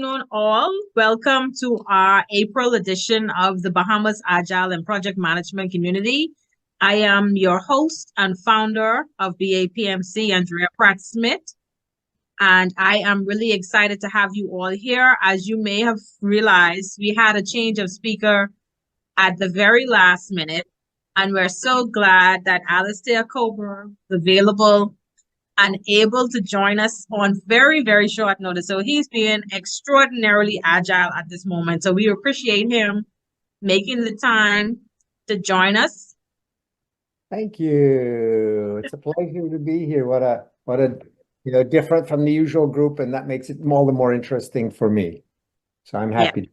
afternoon, all. Welcome to our April edition of the Bahamas Agile and Project Management Community. I am your host and founder of BAPMC, Andrea Pratt-Smith, and I am really excited to have you all here. As you may have realized, we had a change of speaker at the very last minute, and we're so glad that Alistair Cockburn is available and able to join us on very, very short notice. So he's being extraordinarily agile at this moment. So we appreciate him making the time to join us. Thank you. It's a pleasure to be here. What a different from the usual group, and that makes it all the more interesting for me. So I'm happy.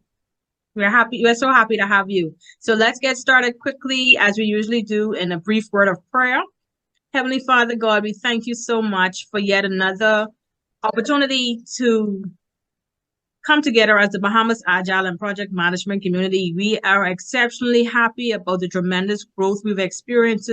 Yeah. We're so happy to have you. So let's get started quickly, as we usually do, in a brief word of prayer. Heavenly Father God, we thank you so much for yet another opportunity to come together as the Bahamas Agile and Project Management Community. We are exceptionally happy about the tremendous growth we've experienced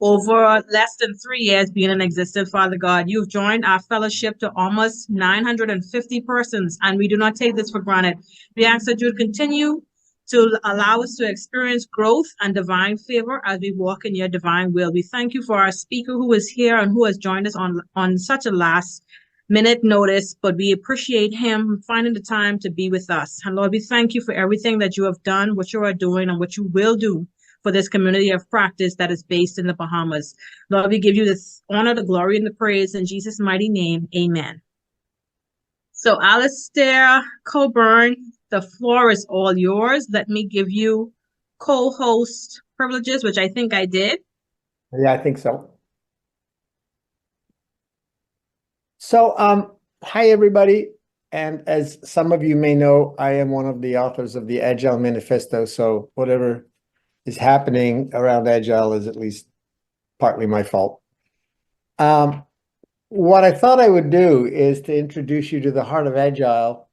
over less than 3 years being in existence, Father God. You've joined our fellowship to almost 950 persons, and we do not take this for granted. We ask that you would continue to allow us to experience growth and divine favor as we walk in your divine will. We thank you for our speaker who is here and who has joined us on such a last minute notice, but we appreciate him finding the time to be with us. And Lord, we thank you for everything that you have done, what you are doing, and what you will do for this community of practice that is based in the Bahamas. Lord, we give you the honor, the glory, and the praise in Jesus' mighty name. Amen. So Alistair Cockburn, the floor is all yours. Let me give you co-host privileges, which I think I did. Yeah, I think so. So, hi, everybody. And as some of you may know, I am one of the authors of the Agile Manifesto. So whatever is happening around Agile is at least partly my fault. What I thought I would do is to introduce you to the heart of Agile.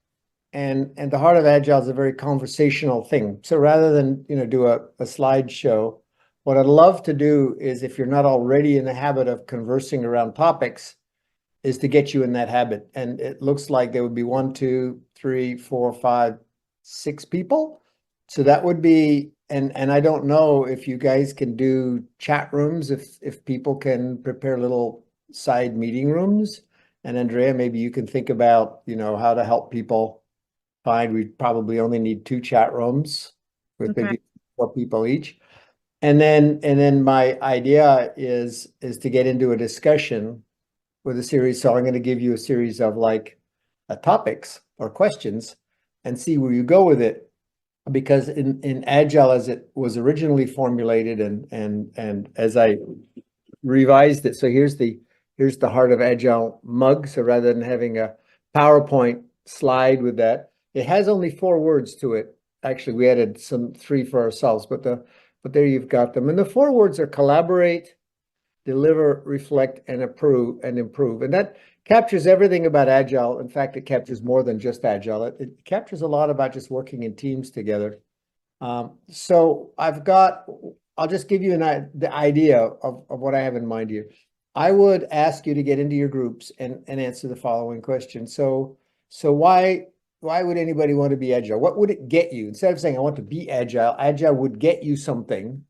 And the heart of Agile is a very conversational thing. So rather than do a slideshow, what I'd love to do is, if you're not already in the habit of conversing around topics, is to get you in that habit. And it looks like there would be 1, 2, 3, 4, 5, 6 people. So that would be, and I don't know if you guys can do chat rooms, if people can prepare little side meeting rooms. And Andrea, maybe you can think about, how to help people. Fine, we probably only need 2 chat rooms with maybe 4 people each. And then my idea is to get into a discussion with a series. So I'm going to give you a series of topics or questions and see where you go with it. Because in Agile, as it was originally formulated and as I revised it, so here's the Heart of Agile mug. So rather than having a PowerPoint slide with that, it has only 4 words to it. Actually, we added 3 for ourselves, but there you've got them. And the 4 words are collaborate, deliver, reflect, and improve. And that captures everything about Agile. In fact, it captures more than just Agile. It captures a lot about just working in teams together. So I'll just give you the idea of what I have in mind here. I would ask you to get into your groups and answer the following question. So why would anybody want to be Agile? What would it get you? Instead of saying, I want to be Agile, Agile would get you something.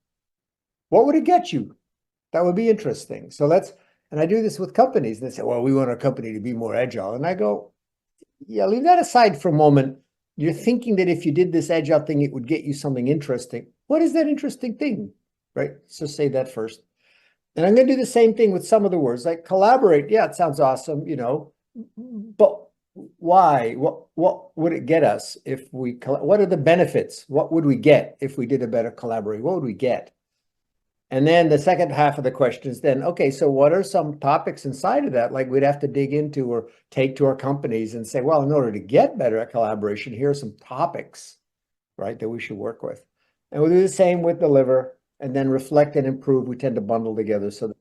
What would it get you? That would be interesting. So and I do this with companies. And they say, well, we want our company to be more Agile. And I go, yeah, leave that aside for a moment. You're thinking that if you did this Agile thing, it would get you something interesting. What is that interesting thing? Right? So say that first. And I'm going to do the same thing with some of the words, like collaborate. Yeah, it sounds awesome, but why? What would it get us if what are the benefits? What would we get if we did a better collaborate? What would we get? And then the second half of the question is then, okay, so what are some topics inside of that? Like we'd have to dig into or take to our companies and say, well, in order to get better at collaboration, here are some topics, right, that we should work with. And we'll do the same with deliver, and then reflect and improve. We tend to bundle together. So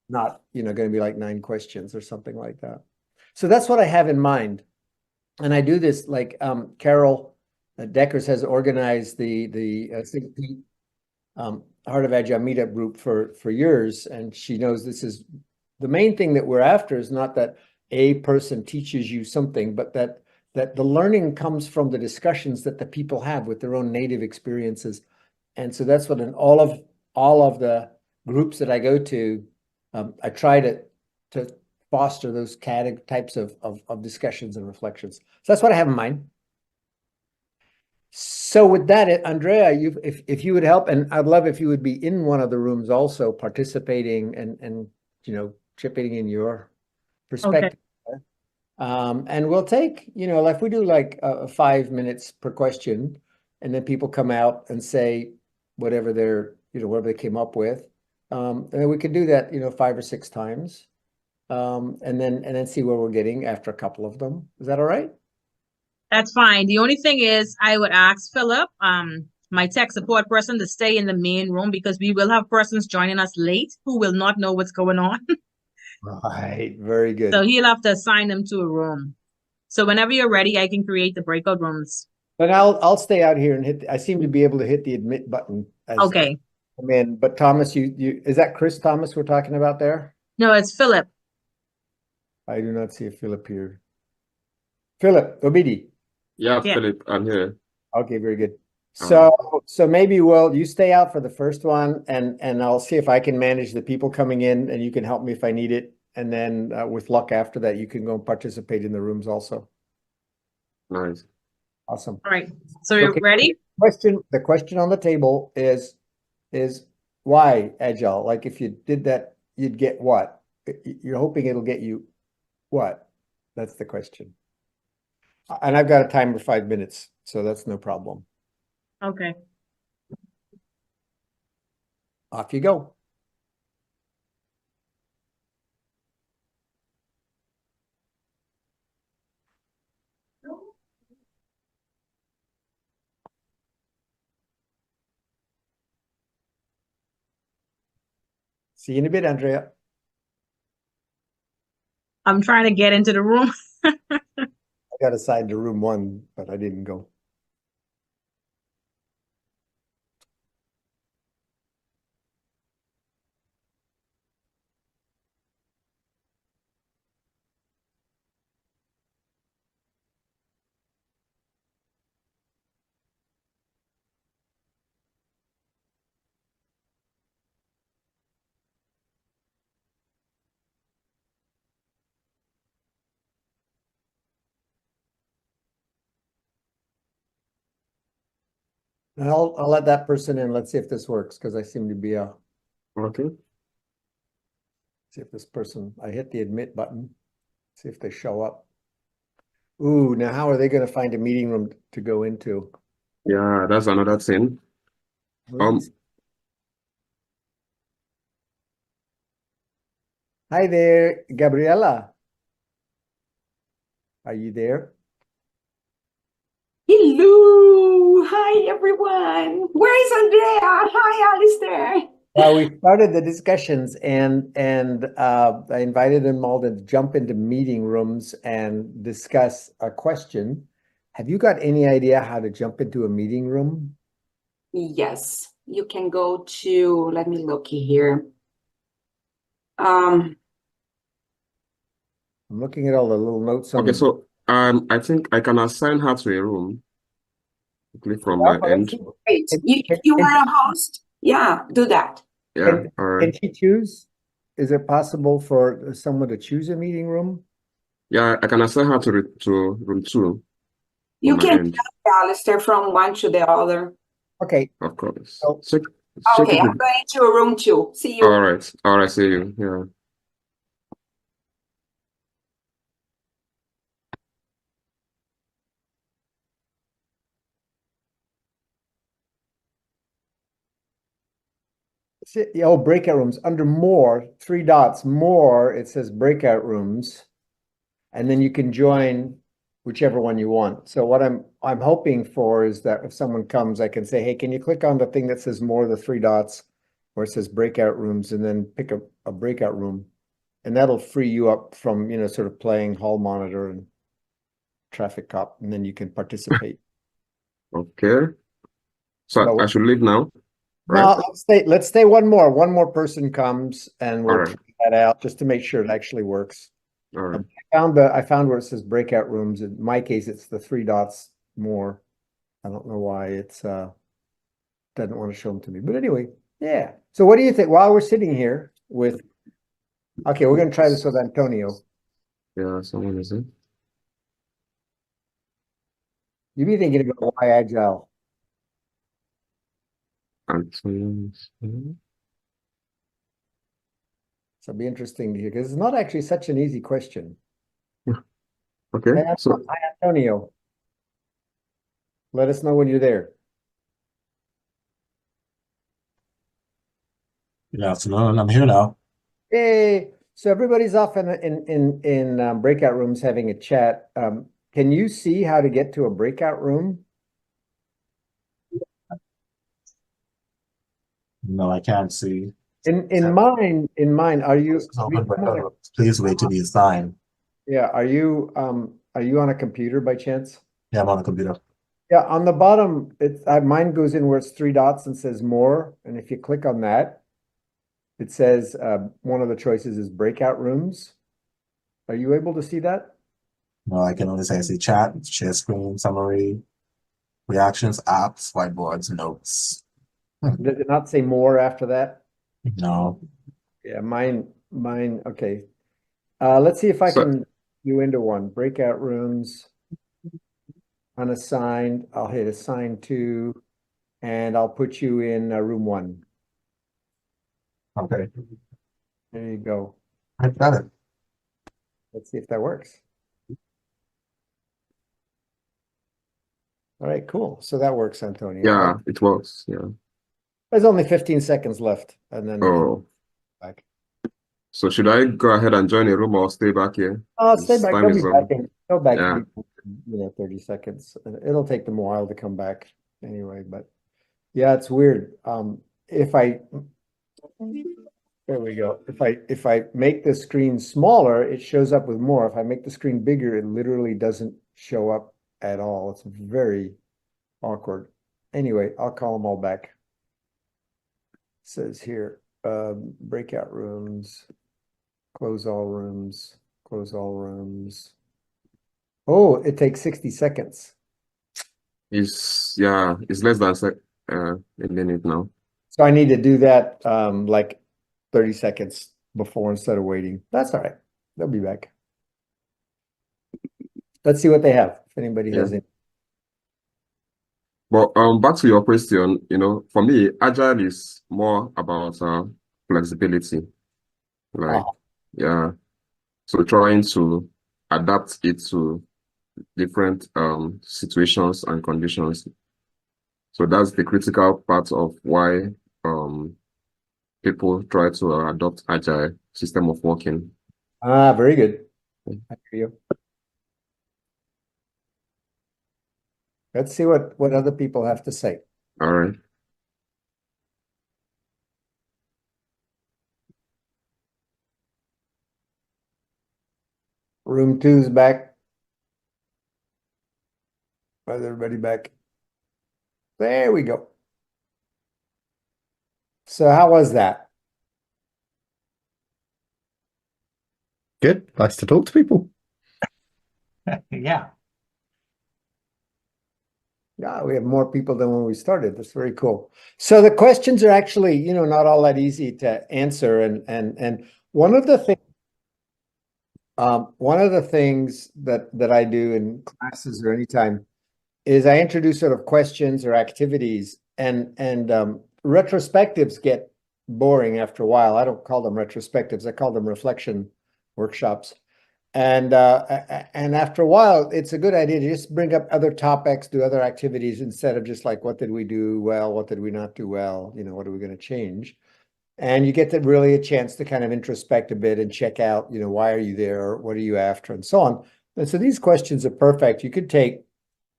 not, going to be like 9 questions or something like that. So that's what I have in mind. And I do this Carol Deckers has organized the Heart of Agile Meetup group for years. And she knows this is the main thing that we're after, is not that a person teaches you something, but that that the learning comes from the discussions that the people have with their own native experiences. And so that's what in all of the groups that I go to, I try to foster those types of discussions and reflections. So that's what I have in mind. So with that, Andrea, if you would help, and I'd love if you would be in one of the rooms also participating and chipping in your perspective. Okay. And we'll take, if we do like 5 minutes per question, and then people come out and say whatever whatever they came up with. And then we can do that, 5 or 6 times. And then see where we're getting after a couple of them. Is that all right? That's fine. The only thing is I would ask Philip, my tech support person, to stay in the main room because we will have persons joining us late who will not know what's going on. Right. Very good. So he'll have to assign them to a room. So whenever you're ready, I can create the breakout rooms. But I'll stay out here and I seem to be able to hit the admit button as Okay. I come in. But Thomas, is that Chris Thomas we're talking about there? No, it's Philip. I do not see a Philip here. Philip Obidi. Yeah, Yeah. Philip, I'm here. Okay, very good. So maybe you stay out for the first one and I'll see if I can manage the people coming in and you can help me if I need it. And then with luck after that, you can go and participate in the rooms also. Nice. Awesome. All right. So you're ready? The question on the table is why Agile? Like if you did that, you'd get what? You're hoping it'll get you what? That's the question. And I've got a timer 5 minutes, so that's no problem. Okay. Off you go. See you in a bit, Andrea. I'm trying to get into the room. I got assigned to room 1, but I didn't go. And I'll let that person in. Let's see if this works because I seem to be Okay. see if this person, I hit the admit button, see if they show up. Ooh, now how are they going to find a meeting room to go into? Yeah, that's another thing. Hi there, Gabriela. Are you there? Hello, hi everyone. Where is Andrea? Hi, Alistair. Well, we started the discussions and I invited them all to jump into meeting rooms and discuss a question. Have you got any idea how to jump into a meeting room? Yes, you can go to, let me look here. I'm looking at all the little notes on Okay, so I think I can assign her to a room quickly from my end. Great. If you are a host, yeah, do that. Yeah, all right. Can she choose? Is it possible for someone to choose a meeting room? Yeah, I can assign her to room 2. You my can end. jump, Alistair, from one to the other. Okay. Of course. So- Check Okay, it I'm with- going to room 2. See you. All right, see you. Yeah. Oh, breakout rooms. Under more, 3 dots, more, it says breakout rooms. And then you can join whichever one you want. So what I'm hoping for is that if someone comes, I can say, hey, can you click on the thing that says more, the 3 dots, where it says breakout rooms, and then pick a breakout room. And that'll free you up from, sort of playing hall monitor and traffic cop, and then you can participate. Okay. So No. I should leave now, right? No, let's stay one more. One more person comes and we'll All right. try that out just to make sure it actually works. All right. I found where it says breakout rooms. In my case, it's the 3 dots more. I don't know why it's doesn't want to show them to me. But anyway, yeah. So what do you think? While we're sitting here with, okay, we're going to try this with Antonio. Yeah, someone is in. You be thinking about why Agile. Antonio. So it'll be interesting to hear because it's not actually such an easy question. Okay, Hey, so hi, Antonio. Let us know when you're there. Good afternoon. I'm here now. Hey, so everybody's off in breakout rooms having a chat. Can you see how to get to a breakout room? No, I can't see. In mine, are you? It's open, but please wait to be assigned. Yeah, are you on a computer by chance? Yeah, I'm on the computer. Yeah, on the bottom, mine goes in where it's 3 dots and says more, and if you click on that, it says one of the choices is breakout rooms. Are you able to see that? No, I can only say I see chat, share screen, summary, reactions, apps, whiteboards, notes. Does it not say more after that? No. Yeah, mine, okay. Let's see if I So- can do into one. Breakout rooms, unassigned. I'll hit assign to, and I'll put you in room 1. Okay. There you go. I got it. Let's see if that works. All right, cool. So that works, Antonio. yeah, it works. Yeah. There's only 15 seconds left, and then Oh, back. so should I go ahead and join a room or stay back here? Stay This back. time They'll be is back in. Go back. Yeah. 30 seconds. It'll take them a while to come back anyway. But yeah, it's weird. There we go. If I make the screen smaller, it shows up with more. If I make the screen bigger, it literally doesn't show up at all. It's very awkward. Anyway, I'll call them all back. It says here, breakout rooms, close all rooms, close all rooms. Oh, it takes 60 seconds. It's less than a minute now. So I need to do that like 30 seconds before instead of waiting. That's all right. They'll be back. Let's see what they have. If anybody has Yeah. it. But back to your question, for me, Agile is more about flexibility. Like, yeah. So trying to adapt it to different situations and conditions. So that's the critical part of why people try to adopt Agile system of working. Very good. I hear you. Let's see what other people have to say. All right. Room 2's back. Is everybody back? There we go. So how was that? Good. Nice to talk to people. Yeah. Yeah, we have more people than when we started. That's very cool. So the questions are actually, not all that easy to answer. And one of the things that I do in classes or anytime is I introduce sort of questions or activities, and retrospectives get boring after a while. I don't call them retrospectives. I call them reflection workshops. And after a while, it's a good idea to just bring up other topics, do other activities instead of just like, what did we do well? What did we not do well? What are we going to change? And you get to really a chance to kind of introspect a bit and check out, why are you there? What are you after? And so on. And so these questions are perfect. You could take,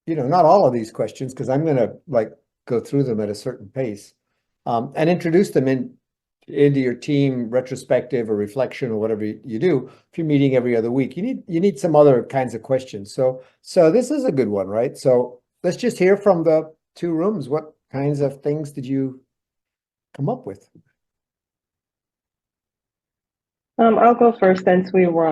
not all of these questions, because I'm going to like go through them at a certain pace, and introduce them into your team retrospective or reflection or whatever you do. If you're meeting every other week, you need some other kinds of questions. So this is a good one, right? So let's just hear from the 2 rooms. What kinds of things did you come up with? I'll go first since we were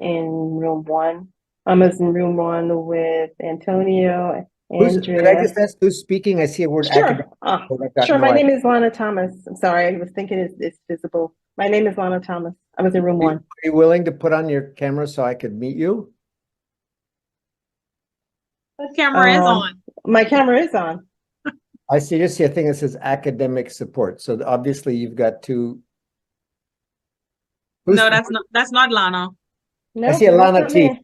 in room one. I was in room one with Antonio, Could I Andrea. just ask who's speaking? I see a word Sure. academic, but I've got Sure. no My idea. name is Lana Thomas. I'm sorry. I was thinking it's visible. My name is Lana Thomas. I was in room one. Are you willing to put on your camera so I could meet you? The camera is on. My camera is on. I see, just see a thing that says academic support. So obviously you've got two. No, that's not Lana. No, I see that's Alana not T. me.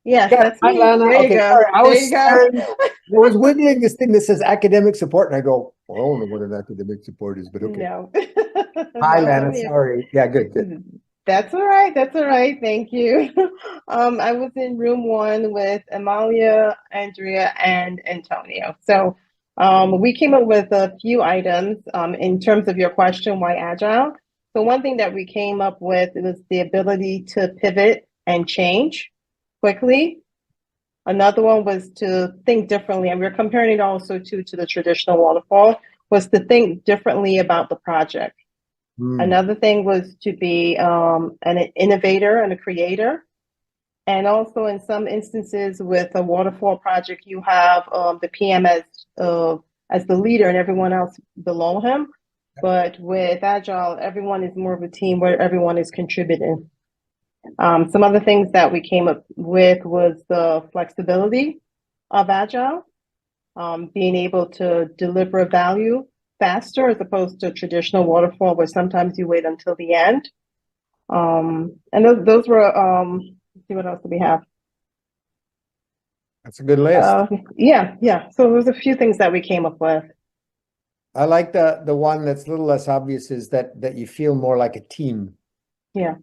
Yes, Yeah, that's hi, me. Lana. There you Okay, go. sorry, I There was you go. staring. I was wiggling this thing that says academic support, and I go, well, I don't know what an academic support is, but okay. No. Hi, No, Lana. I'm here. Sorry. Yeah, good. That's all right. That's all right. Thank you. I was in room one with Amalia, Andrea, and Antonio. So we came up with a few items in terms of your question, why Agile? So one thing that we came up with was the ability to pivot and change quickly. Another one was to think differently, and we're comparing it also to the traditional waterfall, was to think differently about the project. Another thing was to be an innovator and a creator. And also in some instances with a waterfall project, you have the PM as the leader and everyone else below him. But with Agile, everyone is more of a team where everyone is contributing. Some other things that we came up with was the flexibility of Agile, being able to deliver value faster as opposed to traditional waterfall where sometimes you wait until the end. And those were, let's see, what else do we have? That's a good list. Yeah. So there's a few things that we came up with. I like the one that's a little less obvious is that you feel more like a team. Yeah.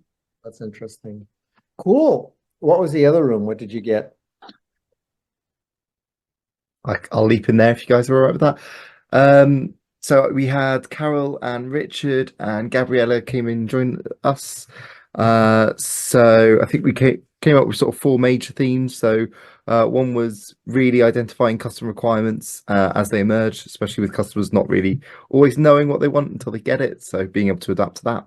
That's interesting. Cool. What was the other room? What did you get? I'll leap in there if you guys are all right with that. So we had Carol and Richard and Gabriella came in and joined us. So I think we came up with sort of four major themes. So one was really identifying customer requirements as they emerge, especially with customers not really always knowing what they want until they get it. So being able to adapt to that,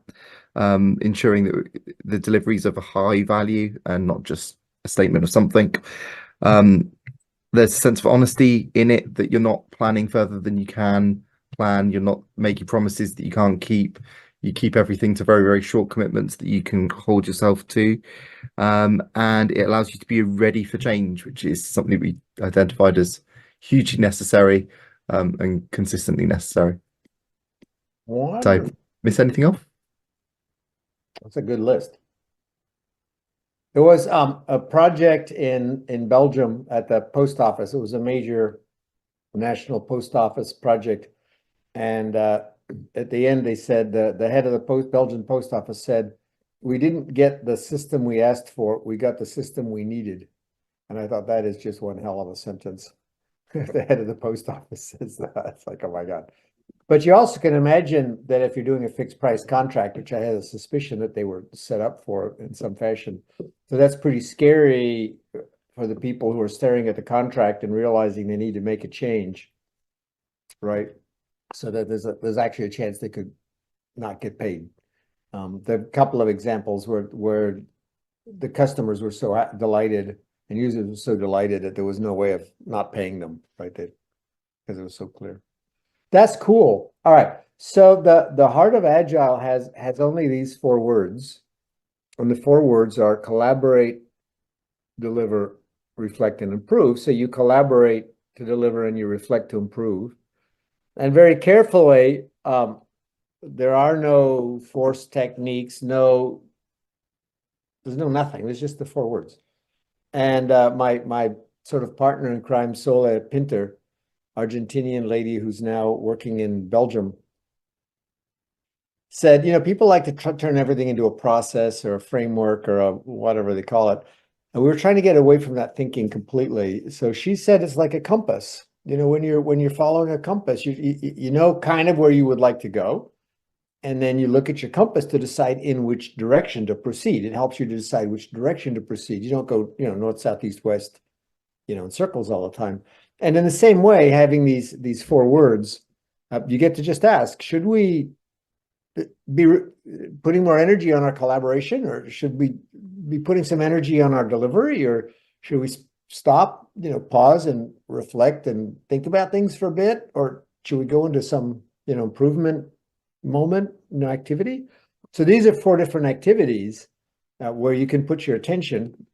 ensuring that the deliveries of a high value and not just a statement of something. There's a sense of honesty in it, that you're not planning further than you can plan. You're not making promises that you can't keep. You keep everything to very, very short commitments that you can hold yourself to. And it allows you to be ready for change, which is something we identified as hugely necessary and consistently necessary. Wonderful. Did I miss anything off? That's a good list. There was a project in Belgium at the post office. It was a major national post office project. And at the end, they said, the head of the Belgian post office said, we didn't get the system we asked for, we got the system we needed. And I thought that is just one hell of a sentence. The head of the post office says that. It's like, oh my God. But you also can imagine that if you're doing a fixed price contract, which I had a suspicion that they were set up for in some fashion. So that's pretty scary for the people who are staring at the contract and realizing they need to make a change, right? So that there's actually a chance they could not get paid. There are a couple of examples where the customers were so delighted and users were so delighted that there was no way of not paying them, right? Because it was so clear. That's cool. All right. So the heart of Agile has only these 4 words. And the 4 words are collaborate, deliver, reflect, and improve. So you collaborate to deliver and you reflect to improve. And very carefully, there are no forced techniques, there's nothing. There's just the 4 words. And my sort of partner in crime, Sole Pinter, Argentinian lady who's now working in Belgium, said, people like to turn everything into a process or a framework or a whatever they call it. And we were trying to get away from that thinking completely. So she said it's like a compass. When you're following a compass, you know kind of where you would like to go. And then you look at your compass to decide in which direction to proceed. It helps you to decide which direction to proceed. You don't go, north, south, east, west, in circles all the time. And in the same way, having these 4 words, you get to just ask, should we be putting more energy on our collaboration, or should we be putting some energy on our delivery, or should we stop, pause and reflect and think about things for a bit, or should we go into some, improvement moment, activity? So these are 4 different activities where you can put your attention.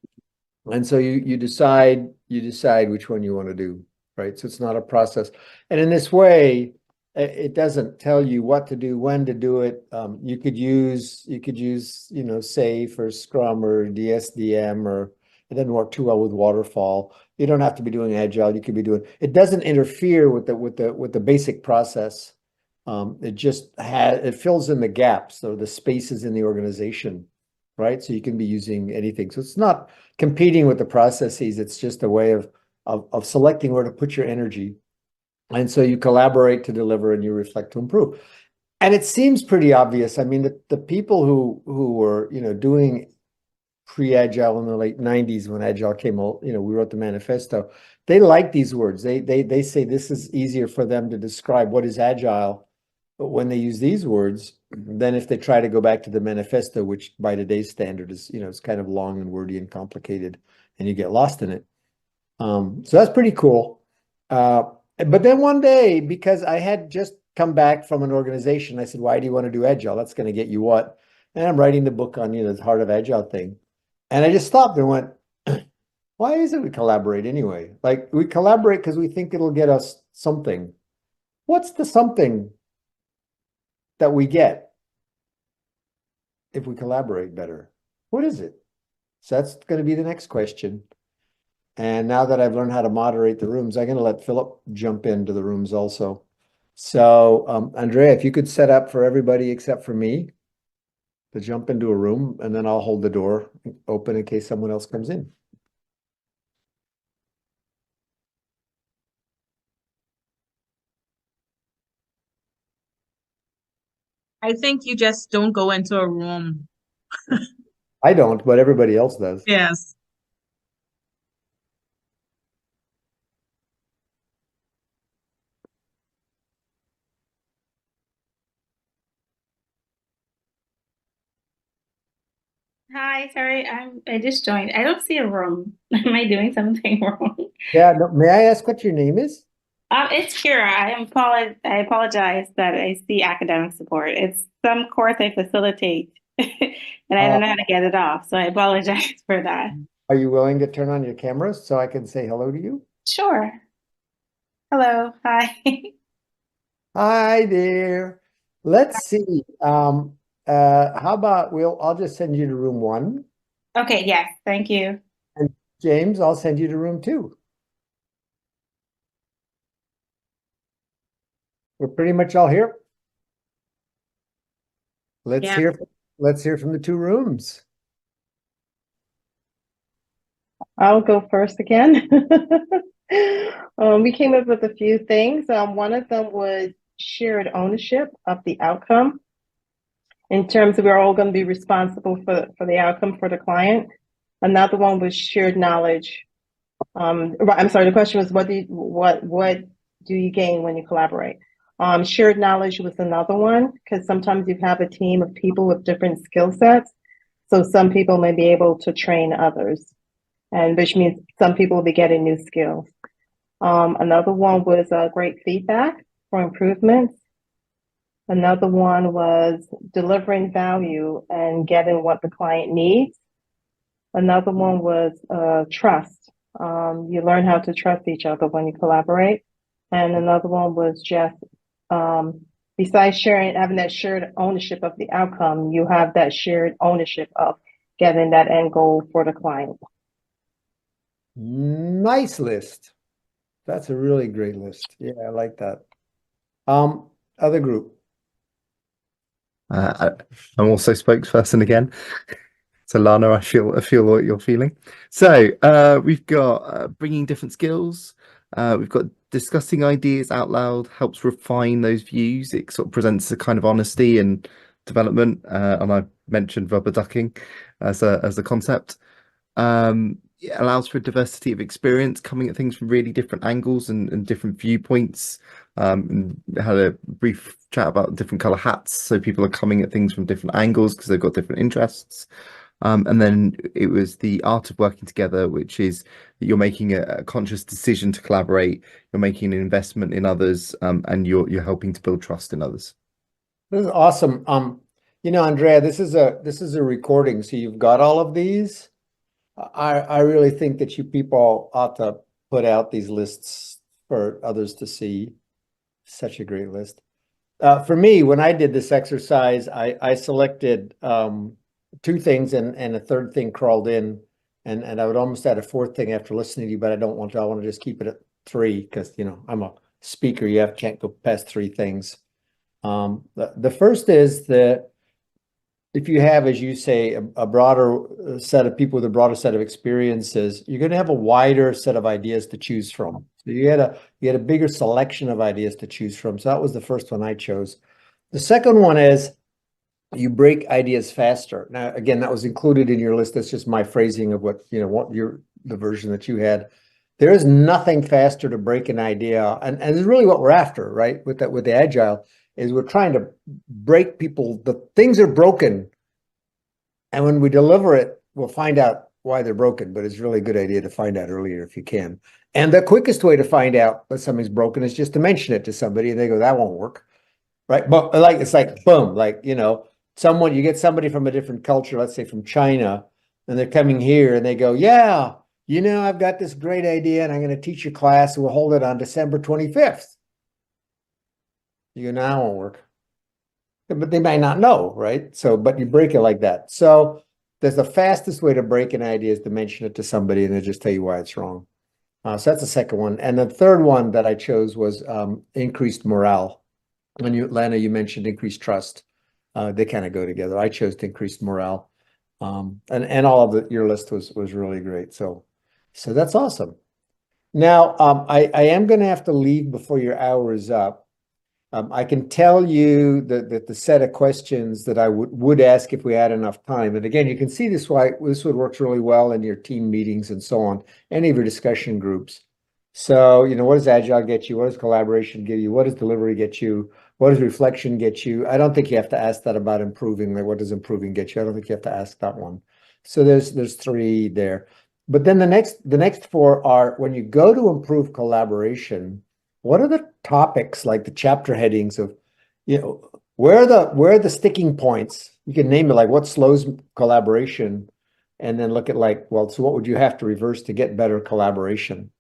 And so you decide which one you want to do, right? So it's not a process. And in this way, it doesn't tell you what to do, when to do it. You could use, SAFe or Scrum or DSDM, or it doesn't work too well with Waterfall. You don't have to be doing Agile. You could be doing, it doesn't interfere with the basic process. It fills in the gaps, so the spaces in the organization, right? So you can be using anything. So it's not competing with the processes. It's just a way of selecting where to put your energy. And so you collaborate to deliver and you reflect to improve. And it seems pretty obvious. I mean, the people who were, doing pre-Agile in the late 90s when Agile came out, we wrote the manifesto, they like these words. They say this is easier for them to describe what is Agile when they use these words than if they try to go back to the manifesto, which by today's standard is, it's kind of long and wordy and complicated, and you get lost in it. So that's pretty cool. But then one day, because I had just come back from an organization, I said, why do you want to do Agile? That's going to get you what? And I'm writing the book on, the Heart of Agile thing. And I just stopped and went, why is it we collaborate anyway? Like, we collaborate because we think it'll get us something. What's the something that we get if we collaborate better? What is it? So that's going to be the next question. And now that I've learned how to moderate the rooms, I'm going to let Philip jump into the rooms also. So, Andrea, if you could set up for everybody except for me to jump into a room, and then I'll hold the door open in case someone else comes in. I think you just don't go into a room. I don't, but everybody else does. Yes. Hi, sorry, I just joined. I don't see a room. Am I doing something wrong? Yeah, no, may I ask what your name is? It's Kira. I apologize that I see academic support. It's some course I facilitate, and I don't know how to get it off, so I apologize for that. Are you willing to turn on your camera so I can say hello to you? Sure. Hello. Hi. Hi there. Let's see. How about I'll just send you to room 1. Okay, yes, thank you. And James, I'll send you to room 2. We're pretty much all here. Let's Yeah. hear from the 2 rooms. I'll go first again. We came up with a few things. One of them was shared ownership of the outcome. In terms of we're all going to be responsible for the outcome for the client. Another one was shared knowledge. I'm sorry, the question was what do you gain when you collaborate? Shared knowledge was another one, because sometimes you have a team of people with different skill sets. So some people may be able to train others, and which means some people will be getting new skills. Another one was great feedback for improvements. Another one was delivering value and getting what the client needs. Another one was trust. You learn how to trust each other when you collaborate. And another one was just, besides having that shared ownership of the outcome, you have that shared ownership of getting that end goal for the client. Nice list. That's a really great list. Yeah, I like that. Other group. I'm also spokesperson again. So Lana, I feel what you're feeling. So we've got bringing different skills. We've got discussing ideas out loud helps refine those views. It sort of presents a kind of honesty and development. And I mentioned rubber ducking as a concept. It allows for a diversity of experience, coming at things from really different angles and different viewpoints. and had a brief chat about different color hats. So people are coming at things from different angles because they've got different interests. And then it was the art of working together, which is that you're making a conscious decision to collaborate, you're making an investment in others, and you're helping to build trust in others. This is awesome. Andrea, this is a recording, so you've got all of these. I really think that you people ought to put out these lists for others to see. Such a great list. For me, when I did this exercise, I selected 2 things and a third thing crawled in, and I would almost add a 4th thing after listening to you, but I don't want to. I want to just keep it at 3 because I'm a speaker. Can't go past 3 things. The first is that if you have, as you say, a broader set of people with a broader set of experiences, you're going to have a wider set of ideas to choose from. So you had a bigger selection of ideas to choose from. So that was the first one I chose. The second one is you break ideas faster. Now, again, that was included in your list. That's just my phrasing of what the version that you had. There is nothing faster to break an idea, and it's really what we're after, right? With the Agile. Is we're trying to break people. The things are broken, and when we deliver it, we'll find out why they're broken, but it's really a good idea to find out earlier if you can. And the quickest way to find out that something's broken is just to mention it to somebody, and they go, that won't work, right? But it's like, boom, you get somebody from a different culture, let's say from China, and they're coming here, and they go, yeah, I've got this great idea, and I'm going to teach a class, and we'll hold it on December 25th. You go, now it won't work. But they might not know, right? So, but you break it like that. So there's the fastest way to break an idea is to mention it to somebody and they just tell you why it's wrong. So that's the second one. And the third one that I chose was increased morale. When Lana, you mentioned increased trust. They kind of go together. I chose to increase morale. And all of your list was really great. So that's awesome. Now, I am going to have to leave before your hour is up. I can tell you that the set of questions that I would ask if we had enough time, and again, you can see this would work really well in your team meetings and so on, any of your discussion groups. So, what does Agile get you? What does collaboration get you? What does delivery get you? What does reflection get you? I don't think you have to ask that about improving. Like, what does improving get you? I don't think you have to ask that one. So there's 3 there. But then the next 4 are when you go to improve collaboration. What are the topics, like the chapter headings of, where are the sticking points? You can name it, like what slows collaboration, and then look at so what would you have to reverse to get better collaboration?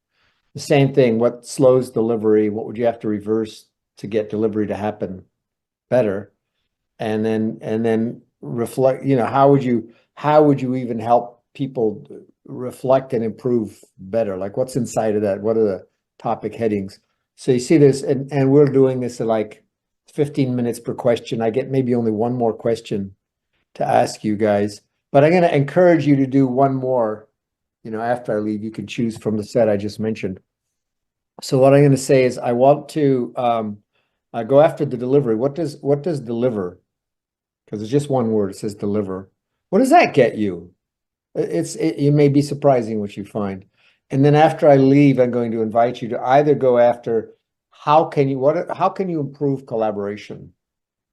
The same thing, what slows delivery? What would you have to reverse to get delivery to happen better? And then reflect, how would you even help people reflect and improve better? Like what's inside of that? What are the topic headings? So you see this, and we're doing this at like 15 minutes per question. I get maybe only one more question to ask you guys, but I'm going to encourage you to do one more, after I leave. You can choose from the set I just mentioned. So what I'm going to say is I want to go after the delivery. What does deliver? Because it's just one word. It says deliver. What does that get you? It may be surprising what you find. And then after I leave, I'm going to invite you to either go after how can you improve collaboration?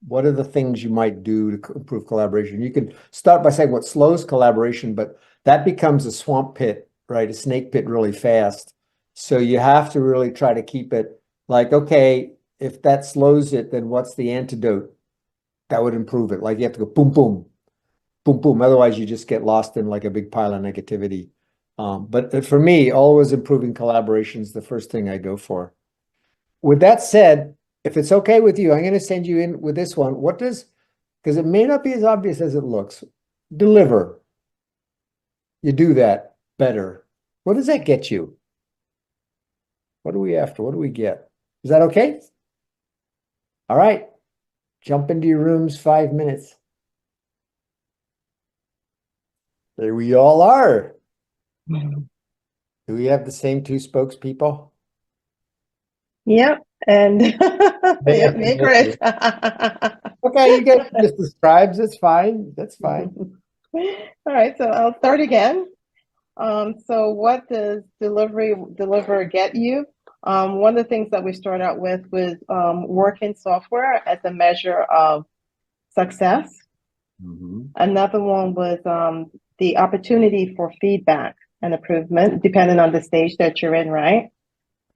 What are the things you might do to improve collaboration? You can start by saying what slows collaboration, but that becomes a swamp pit, right? A snake pit really fast. So you have to really try to keep it like, okay, if that slows it, then what's the antidote that would improve it? Like you have to go boom, boom, boom, boom. Otherwise you just get lost in like a big pile of negativity. But for me, always improving collaboration is the first thing I go for. With that said, if it's okay with you, I'm going to send you in with this one. Because it may not be as obvious as it looks. Deliver. You do that better. What does that get you? What are we after? What do we get? Is that okay? All right. Jump into your rooms, 5 minutes. There we all are. Do we have the same 2 spokespeople? Yep. And yep, me, Chris. Okay, you get just the scribes. It's fine. That's fine. All right, so I'll start again. So what does deliver get you? One of the things that we started out with was working software as a measure of success. Another one was the opportunity for feedback and improvement, depending on the stage that you're in, right?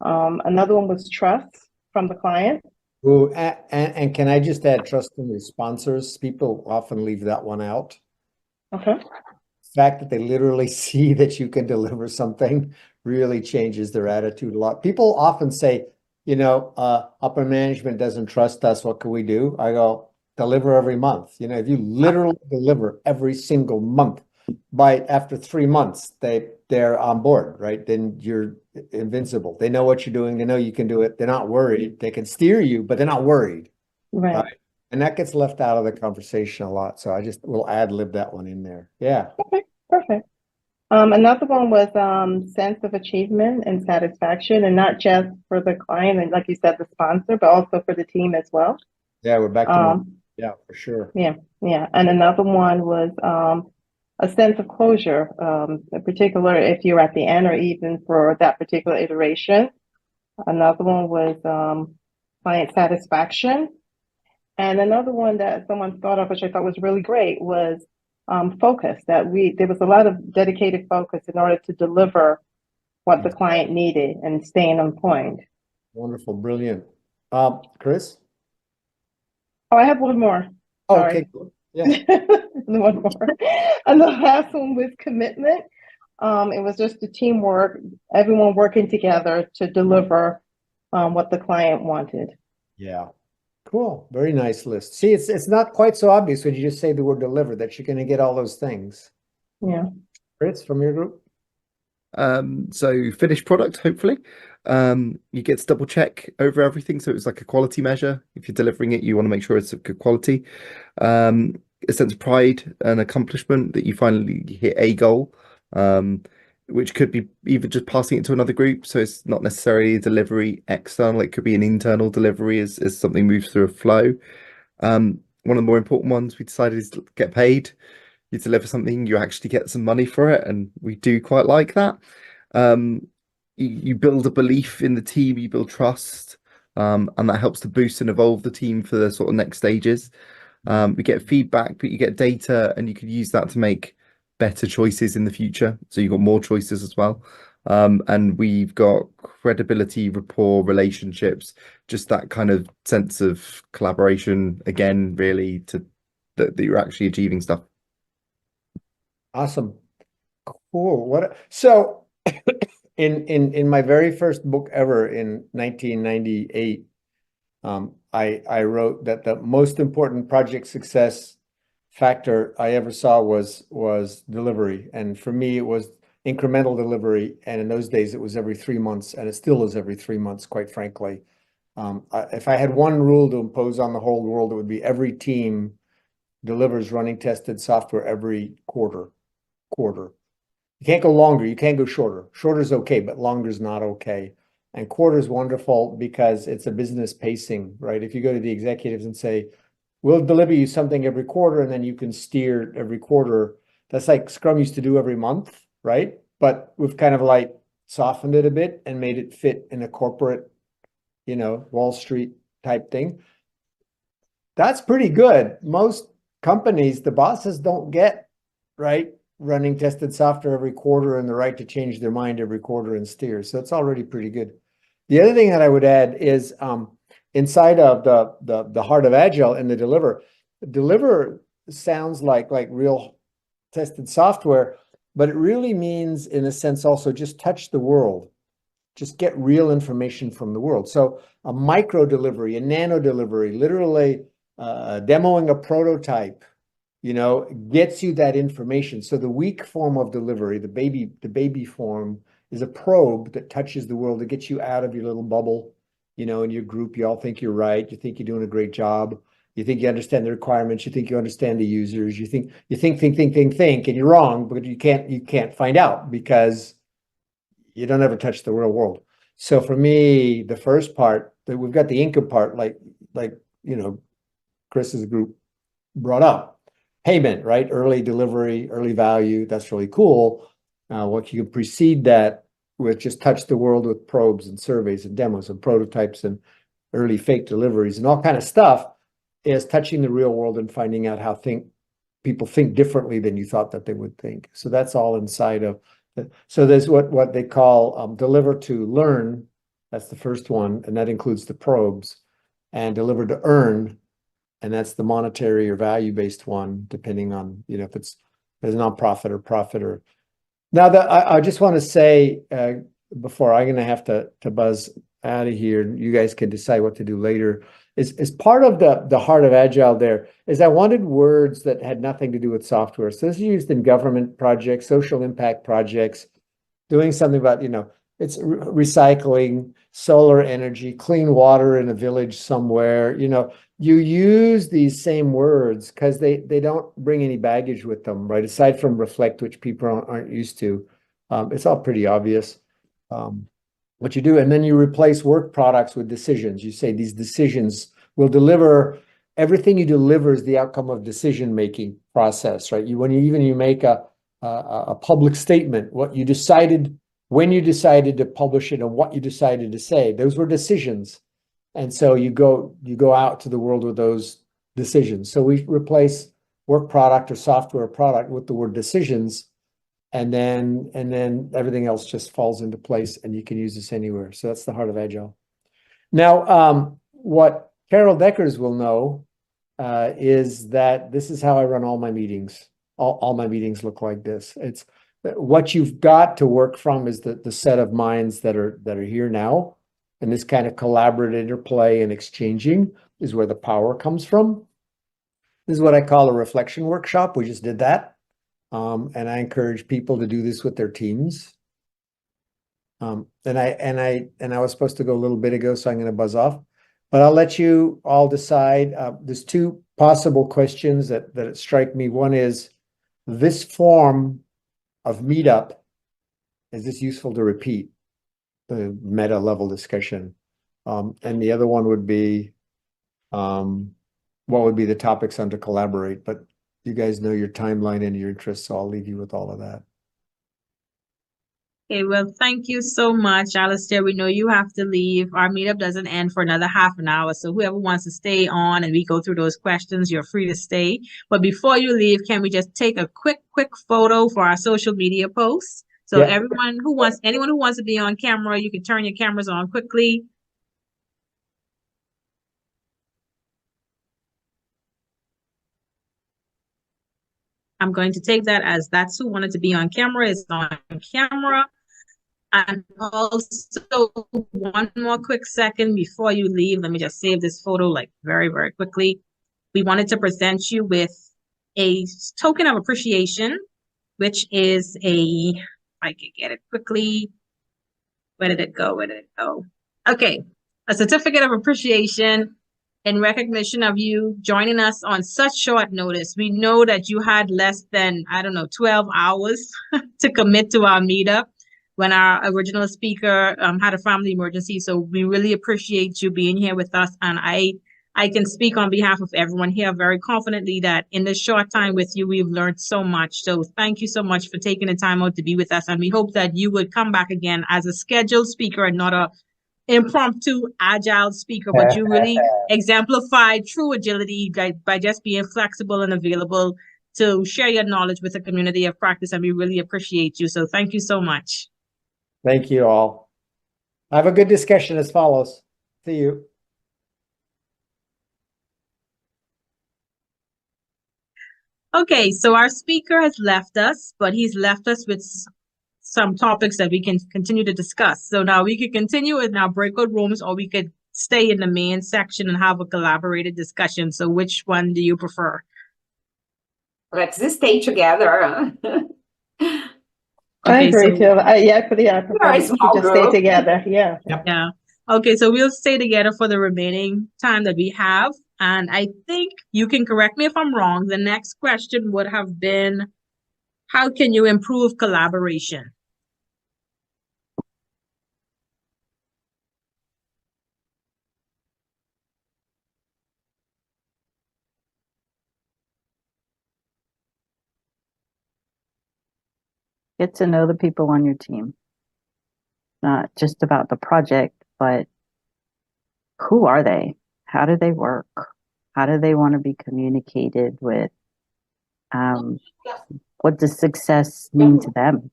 Another one was trust from the client. Ooh, and can I just add trust in your sponsors? People often leave that one out. Okay. The fact that they literally see that you can deliver something really changes their attitude a lot. People often say, upper management doesn't trust us. What can we do? I go, deliver every month. If you literally deliver every single month, after 3 months, they're on board, right? Then you're invincible. They know what you're doing. They know you can do it. They're not worried. They can steer you, but they're not worried. Right. And that gets left out of the conversation a lot. So I just will ad-lib that one in there. Yeah. Okay, perfect. Another one was sense of achievement and satisfaction, and not just for the client and, like you said, the sponsor, but also for the team as well. Yeah, we're back to yeah, for sure. Yeah. And another one was a sense of closure, in particular if you're at the end or even for that particular iteration. Another one was client satisfaction. And another one that someone thought of, which I thought was really great, was focus. There was a lot of dedicated focus in order to deliver what the client needed and staying on point. Wonderful, brilliant. Chris? Oh, I have one more. Oh, Sorry. okay, cool. Yeah. One more. And the last one was commitment. It was just the teamwork, everyone working together to deliver what the client wanted. Yeah. Cool. Very nice list. See, it's not quite so obvious when you just say the word deliver that you're going to get all those things. Yeah. Fritz, from your group? So finished product, hopefully. You get to double check over everything. So it's like a quality measure. If you're delivering it, you want to make sure it's of good quality. A sense of pride and accomplishment that you finally hit a goal, which could be even just passing it to another group. So it's not necessarily a delivery external. It could be an internal delivery as something moves through a flow. One of the more important ones we decided is to get paid. You deliver something, you actually get some money for it, and we do quite like that. You build a belief in the team, you build trust, and that helps to boost and evolve the team for the sort of next stages. We get feedback, but you get data, and you can use that to make better choices in the future. So you've got more choices as well. And we've got credibility, rapport, relationships, just that kind of sense of collaboration again, really, that you're actually achieving stuff. Awesome. Cool. So in my very first book ever in 1998, I wrote that the most important project success factor I ever saw was delivery. And for me, it was incremental delivery. And in those days, it was every 3 months, and it still is every 3 months, quite frankly. If I had one rule to impose on the whole world, it would be every team delivers running tested software every quarter. You can't go longer, you can't go shorter. Shorter is okay, but longer is not okay. And quarter is wonderful because it's a business pacing, right? If you go to the executives and say, we'll deliver you something every quarter, and then you can steer every quarter. That's like Scrum used to do every month, right? But we've kind of like softened it a bit and made it fit in a corporate, Wall Street type thing. That's pretty good. Most companies, the bosses don't get, right, running tested software every quarter and the right to change their mind every quarter and steer. So it's already pretty good. The other thing that I would add is inside of the heart of Agile and the deliver sounds like real tested software, but it really means, in a sense, also just touch the world. Just get real information from the world. So a micro delivery, a nano delivery, literally demoing a prototype, gets you that information. So the weak form of delivery, the baby form, is a probe that touches the world, that gets you out of your little bubble. In your group, you all think you're right. You think you're doing a great job. You think you understand the requirements. You think you understand the users. You think, and you're wrong, but you can't find out because you don't ever touch the real world. So for me, the first part, that we've got the income part, like Chris's group brought up. Payment, right? Early delivery, early value. That's really cool. What you can precede that which just touched the world with probes and surveys and demos and prototypes and early fake deliveries and all kind of stuff, is touching the real world and finding out how people think differently than you thought that they would think. So that's all inside of. So there's what they call deliver to learn. That's the first one, and that includes the probes, and deliver to earn, and that's the monetary or value-based one, depending on, if it's a nonprofit or profit or. Now that I just want to say before I'm going to have to buzz out of here, you guys can decide what to do later. Is part of the heart of Agile there is I wanted words that had nothing to do with software. So this is used in government projects, social impact projects, doing something about, it's recycling, solar energy, clean water in a village somewhere. You use these same words because they don't bring any baggage with them, right? Aside from reflect, which people aren't used to. It's all pretty obvious. What you do, and then you replace work products with decisions. You say these decisions will deliver, everything you deliver is the outcome of decision-making process, right? When you make a public statement, what you decided, when you decided to publish it and what you decided to say, those were decisions. And so you go out to the world with those decisions. So we replace work product or software product with the word decisions. And then everything else just falls into place, and you can use this anywhere. So that's the heart of Agile. Now, what Carol Deckers will know is that this is how I run all my meetings. All my meetings look like this. It's what you've got to work from is the set of minds that are here now, and this kind of collaborative interplay and exchanging is where the power comes from. This is what I call a reflection workshop. We just did that. And I encourage people to do this with their teams. And I was supposed to go a little bit ago, so I'm going to buzz off. But I'll let you all decide. There's two possible questions that strike me. One is, this form of meetup, is this useful to repeat? The meta level discussion. And the other one would be, what would be the topics on to collaborate? But you guys know your timeline and your interests, so I'll leave you with all of that. Okay, well, thank you so much, Alistair. We know you have to leave. Our meetup doesn't end for another half an hour, so whoever wants to stay on and we go through those questions, you're free to stay. But before you leave, can we just take a quick photo for our social media posts? So Yeah. anyone who wants to be on camera, you can turn your cameras on quickly. I'm going to take that as that's who wanted to be on camera is on camera. And also, one more quick second before you leave, let me just save this photo like very, very quickly. We wanted to present you with a token of appreciation, which is if I could get it quickly. Where did it go? Okay, a certificate of appreciation in recognition of you joining us on such short notice. We know that you had less than, 12 hours to commit to our meetup when our original speaker had a family emergency. So we really appreciate you being here with us. And I can speak on behalf of everyone here very confidently that in this short time with you, we've learned so much. So thank you so much for taking the time out to be with us. And we hope that you would come back again as a scheduled speaker and not a impromptu agile speaker, but you really exemplified true agility by just being flexible and available to share your knowledge with a community of practice, and we really appreciate you. So thank you so much. Thank you all. Have a good discussion as follows. See you. Okay, so our speaker has left us, but he's left us with some topics that we can continue to discuss. So now we could continue in our breakout rooms, or we could stay in the main section and have a collaborated discussion. So which one do you prefer? Let's just stay together. I Okay, agree so too. I prefer Very we should small just stay group. together. Yeah. yeah. Okay, so we'll stay together for the remaining time that we have. And I think you can correct me if I'm wrong. The next question would have been, how can you improve collaboration? Get to know the people on your team. not just about the project, but who are they? How do they work? How do they want to be communicated with? What does success mean to them?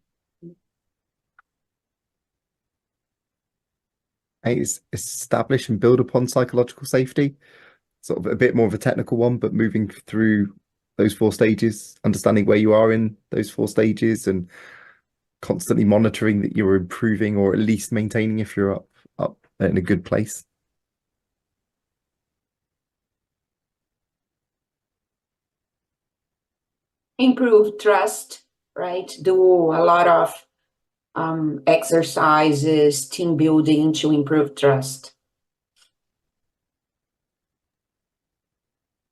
It's establish and build upon psychological safety. Sort of a bit more of a technical one, but moving through those 4 stages, understanding where you are in those 4 stages, and constantly monitoring that you're improving, or at least maintaining if you're up in a good place. Improve trust, right? Do a lot of exercises, team building to improve trust.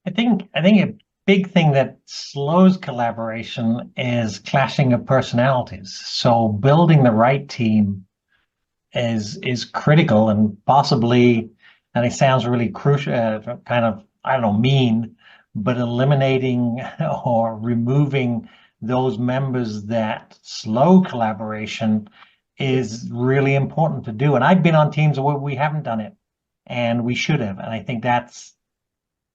I think a big thing that slows collaboration is clashing of personalities. So building the right team is critical, and possibly, and it sounds really crucial, kind of, I don't know, mean, but eliminating or removing those members that slow collaboration is really important to do. And I've been on teams where we haven't done it, and we should have. And I think that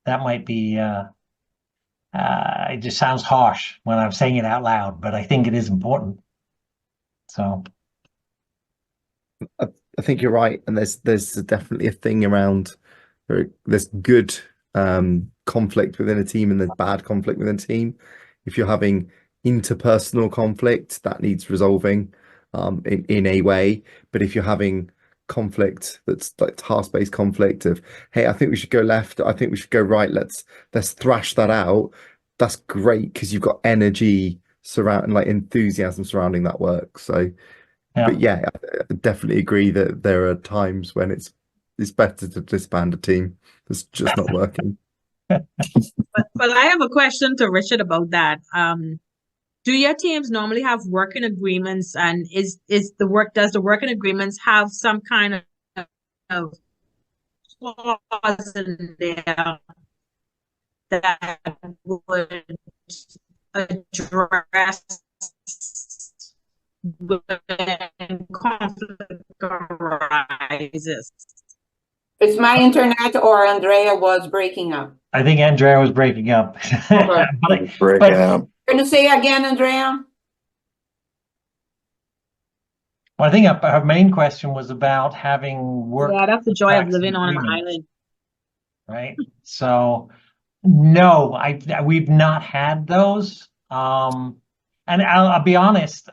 might be, it just sounds harsh when I'm saying it out loud, but I think it is important. So I think you're right, and there's definitely a thing around there's good conflict within a team, and there's bad conflict within a team. If you're having interpersonal conflict, that needs resolving in a way. But if you're having conflict that's like task-based conflict of, hey, I think we should go left, I think we should go right, let's thrash that out, that's great, because you've got energy surrounding, like enthusiasm surrounding that work. So but yeah, I definitely agree that there are times when it's better to disband a team that's just not working. But I have a question to Richard about that. Do your teams normally have working agreements, and does the working agreements have some kind of clause in there that would address when conflict arises? It's my internet, or Andrea was breaking up? I think Andrea was breaking up. Breaking up. Can you say again, Andrea? Well, I think her main question was about having work. Yeah, that's the joy of contracts living and on an agreements, island. right? So no, we've not had those. And I'll be honest,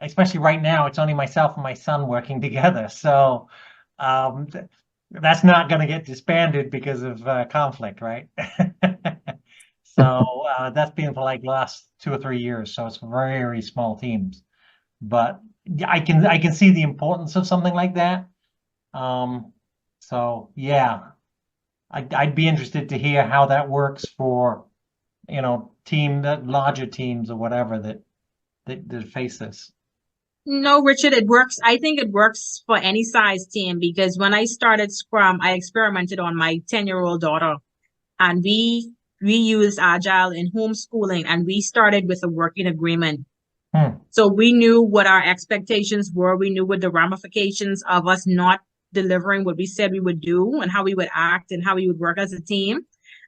especially right now, it's only myself and my son working together. So that's not going to get disbanded because of conflict, right? So that's been for like last 2 or 3 years. So it's very small teams, but I can see the importance of something like that. So yeah, I'd be interested to hear how that works for, larger teams or whatever that face this. No, Richard, it works. I think it works for any size team, because when I started Scrum, I experimented on my 10-year-old daughter, and we used Agile in homeschooling, and we started with a working agreement. So we knew what our expectations were. We knew what the ramifications of us not delivering what we said we would do, and how we would act, and how we would work as a team.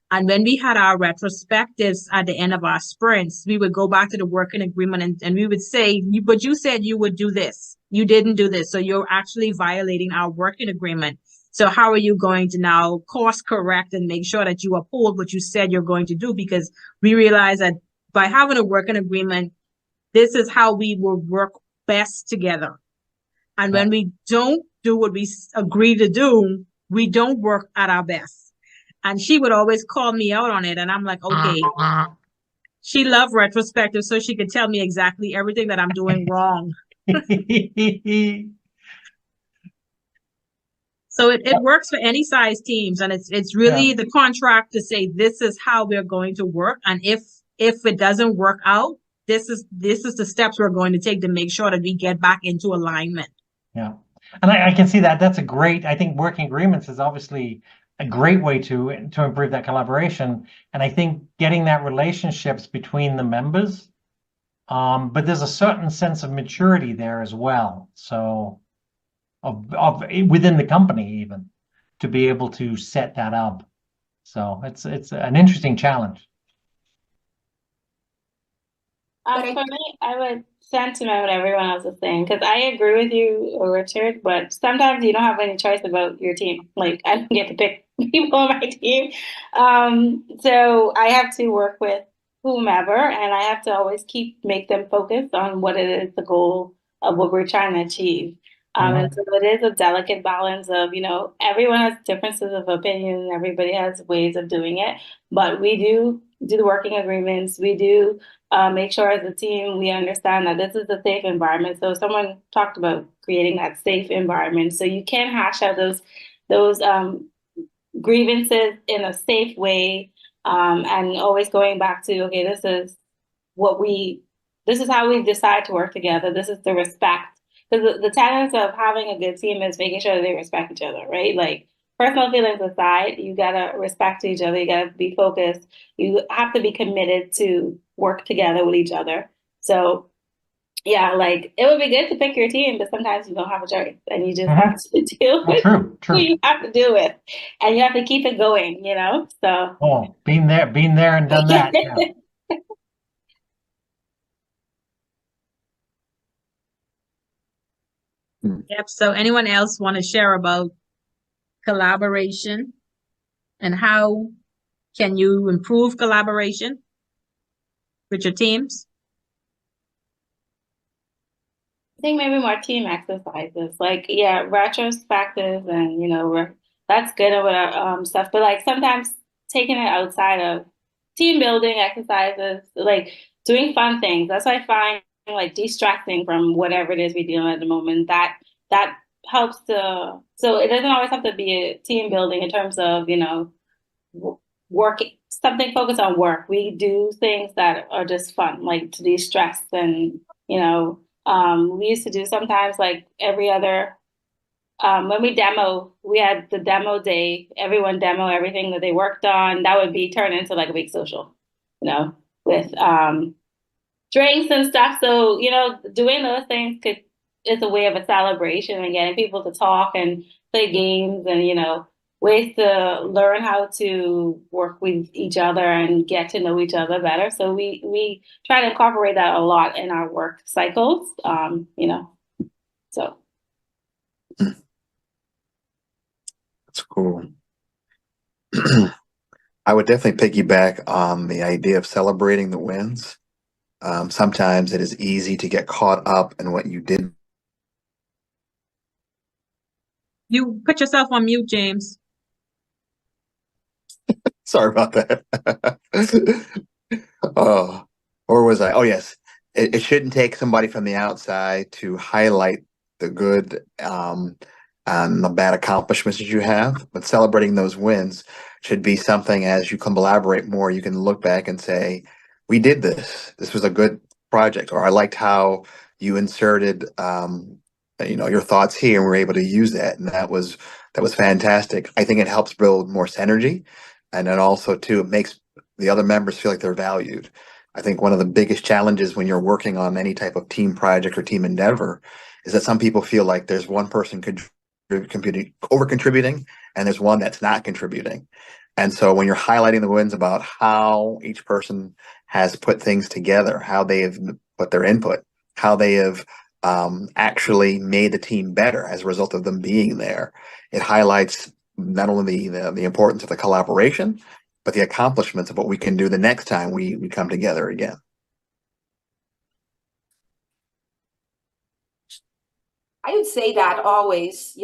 And when we had our retrospectives at the end of our sprints, we would go back to the working agreement, and we would say, but you said you would do this. You didn't do this. So you're actually violating our working agreement. So how are you going to now course correct and make sure that you uphold what you said you're going to do? Because we realize that by having a working agreement, this is how we will work best together. And when we don't do what we agree to do, we don't work at our best. And she would always call me out on it. And I'm like, okay. She loved retrospective, so she could tell me exactly everything that I'm doing wrong. So it works for any size teams. And it's really the contract to say, this is how we're going to work. And if it doesn't work out, this is the steps we're going to take to make sure that we get back into alignment. Yeah. And I can see that. That's I think working agreements is obviously a great way to improve that collaboration. And I think getting that relationships between the members, but there's a certain sense of maturity there as well. So within the company even to be able to set that up. So it's an interesting challenge. For me, I would sentiment what everyone else is saying because I agree with you, Richard. But sometimes you don't have any choice about your team. Like I don't get to pick people on my team, so I have to work with whomever, and I have to always make them focused on what it is, the goal of what we're trying to achieve. And so it is a delicate balance of, everyone has differences of opinion, and everybody has ways of doing it, but we do the working agreements. We do make sure as a team we understand that this is a safe environment. So someone talked about creating that safe environment, so you can hash out those grievances in a safe way, and always going back to, okay, this is how we decide to work together. This is the respect. Because the tenets of having a good team is making sure that they respect each other, right? Like personal feelings aside, you gotta respect each other. You gotta be focused. You have to be committed to work together with each other. So yeah, like it would be good to pick your team, but sometimes you don't have a choice, and you just have to deal with who you have to deal with, and you have to keep it going. So been there and done that. Yeah. Yep. So anyone else want to share about collaboration and how can you improve collaboration with your teams? I think maybe more team exercises, like retrospectives, and that's good about stuff. But like sometimes taking it outside of team building exercises, like doing fun things. That's what I find like de-stressing from whatever it is we're dealing with at the moment. That helps to. So it doesn't always have to be a team building in terms of work, something focused on work. We do things that are just fun, like to de-stress, and we used to do sometimes like every other, when we had the demo day, everyone demo everything that they worked on. That would be turned into like a big social, with drinks and stuff. So, doing those things is a way of a celebration and getting people to talk and play games and, ways to learn how to work with each other and get to know each other better. So we try to incorporate that a lot in our work cycles, so. That's cool. I would definitely piggyback on the idea of celebrating the wins. Sometimes it is easy to get caught up in what you did. You put yourself on mute, James. Sorry about that. Oh, or was I? Oh, yes. It shouldn't take somebody from the outside to highlight the good and the bad accomplishments that you have, but celebrating those wins should be something as you collaborate more, you can look back and say, we did this. This was a good project, or I liked how you inserted your thoughts here and we were able to use that. And that was fantastic. I think it helps build more synergy. And then also too, it makes the other members feel like they're valued. I think one of the biggest challenges when you're working on any type of team project or team endeavor is that some people feel like there's one person over contributing and there's one that's not contributing. And so when you're highlighting the wins about how each person has put things together, how they have put their input, how they have actually made the team better as a result of them being there, it highlights not only the importance of the collaboration, but the accomplishments of what we can do the next time we come together again. I would say that always,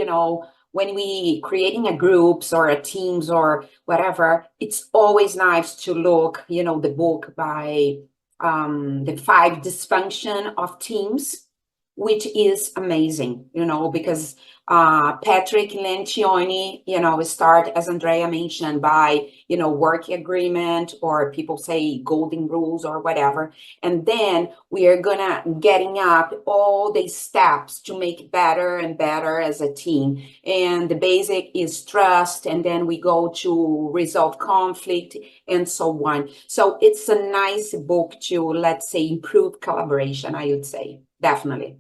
when we creating a groups or a teams or whatever, it's always nice to look, the book by the 5 dysfunction of teams, which is amazing, because Patrick Lencioni, start, as Andrea mentioned, by, work agreement, or people say golden rules or whatever. And then we are gonna getting up all the steps to make better and better as a team. And the basic is trust. And then we go to resolve conflict and so on. So it's a nice book to, let's say, improve collaboration, I would say, definitely.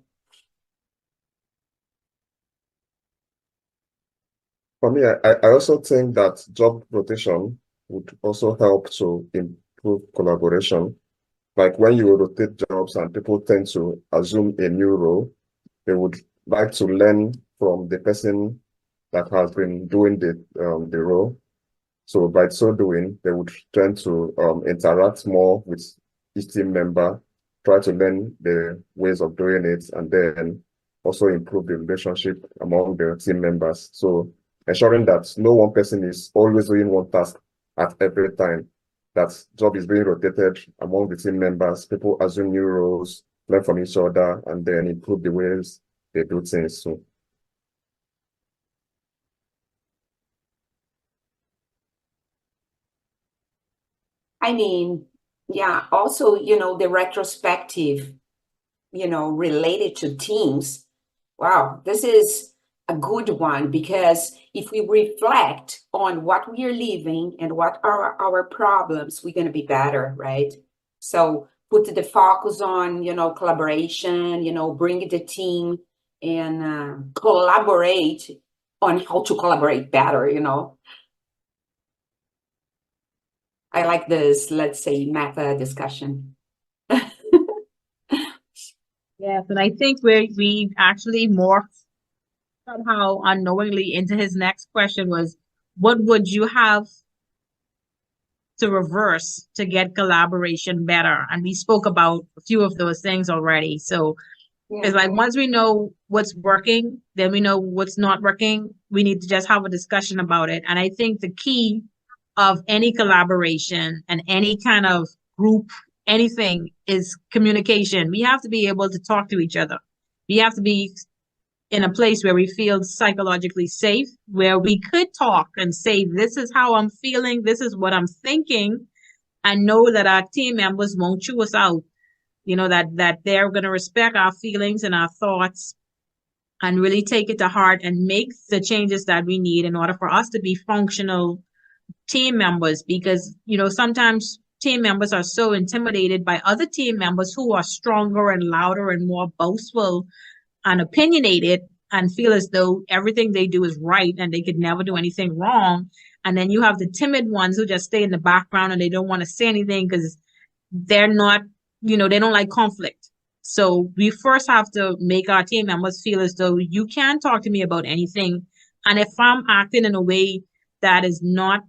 For me, I also think that job rotation would also help to improve collaboration. Like when you rotate jobs and people tend to assume a new role, they would like to learn from the person that has been doing the role. So by so doing, they would tend to interact more with each team member, try to learn the ways of doing it, and then also improve the relationship among the team members. So ensuring that no one person is always doing one task at every time, that job is being rotated among the team members, people assume new roles, learn from each other, and then improve the ways they do things. So I mean, yeah, also, the retrospective, related to teams. Wow, this is a good one, because if we reflect on what we are living and what are our problems, we're going to be better, right? So put the focus on, collaboration, bring the team and collaborate on how to collaborate better, I like this, let's say, meta discussion. Yes, and I think we actually morphed somehow unknowingly into his next question was, what would you have to reverse to get collaboration better? And we spoke about a few of those things already. So it's like once we know what's working, then we know what's not working. We need to just have a discussion about it. And I think the key of any collaboration and any kind of group, anything, is communication. We have to be able to talk to each other. We have to be in a place where we feel psychologically safe, where we could talk and say, this is how I'm feeling, this is what I'm thinking, and know that our team members won't chew us out. That they're going to respect our feelings and our thoughts and really take it to heart and make the changes that we need in order for us to be functional team members. Because, sometimes team members are so intimidated by other team members who are stronger and louder and more boastful and opinionated and feel as though everything they do is right and they could never do anything wrong. And then you have the timid ones who just stay in the background and they don't want to say anything because they're not, they don't like conflict. So we first have to make our team members feel as though you can talk to me about anything. And if I'm acting in a way that is not,